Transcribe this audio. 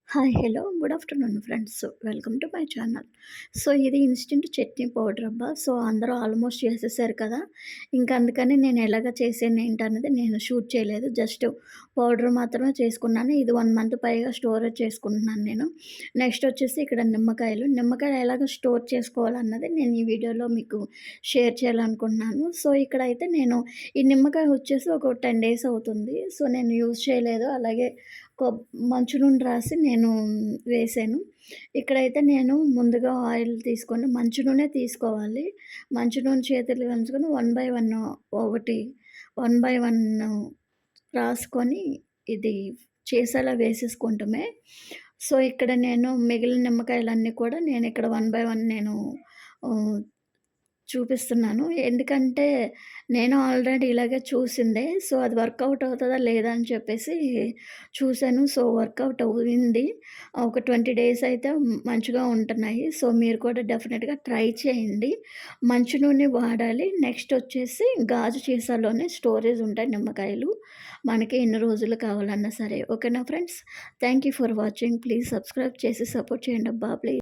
Hi hello good afternoon friends, welcome to my channel. So ఇది instant chutney powder అబ్బా. So అందరూ almost చేసేసారు కదా. ఇంకా అందుకని నేను ఎలాగ చేసాను ఏంటన్నది నేను షూట్ చేయలేదు. జస్ట్ పౌడర్ మాత్రమే చేసుకున్నాను. ఇది 1 మంత్ పైగా స్టోరేజ్ చేసుకుంటున్నాను నేను. నెక్స్ట్ వచ్చేసి ఇక్కడ నిమ్మకాయలు ఎలాగ స్టోర్ చేసుకోవాలన్నది నేను ఈ వీడియోలో మీకు షేర్ చేయాలనుకుంటున్నాను. సో ఇక్కడైతే నేను ఈ నిమ్మకాయ వచ్చేసి ఒక 10 డేస్ అవుతుంది. సో నేను యూజ్ చేయలేదు. అలాగే మంచు నూనె రాసి నేను వేశాను. ఇక్కడైతే నేను ముందుగా ఆయిల్ తీసుకొని మంచు నూనె తీసుకోవాలి. మంచు నూనె చేతులు ఉంచుకొని 1 బై 1 ఒకటి 1 బై 1 రాసుకొని ఇది చేసేలా వేసేసుకోవటమే. సో ఇక్కడ నేను మిగిలిన నిమ్మకాయలన్నీ కూడా నేనిక్కడ 1 బై 1 నేను ఆహ్, చూపిస్తున్నాను. ఎందుకంటే, నేను ఆల్రెడీ ఇలాగే చూసిందే. సో, అది వర్కౌట్ అవుతదా లేదా అని చెప్పేసి చూసాను. సో, వర్కౌట్ అయింది. ఒక 20 డేస్ అయితే మంచిగా ఉంటున్నాయి. సో, మీరు కూడా డెఫినెట్‌గా ట్రై చేయండి. మంచి నూనె వాడాలి. నెక్స్ట్ వచ్చేసి గాజు సీసాలోనే స్టోరేజ్ ఉంటాయి నిమ్మకాయలు. మనకి ఎన్ని రోజులు కావాలన్నా సరే. ఓకేనా friends? Thank you for watching. Please subscribe చేసి సపోర్ట్ చేయండబ్బా ప్లీజ్.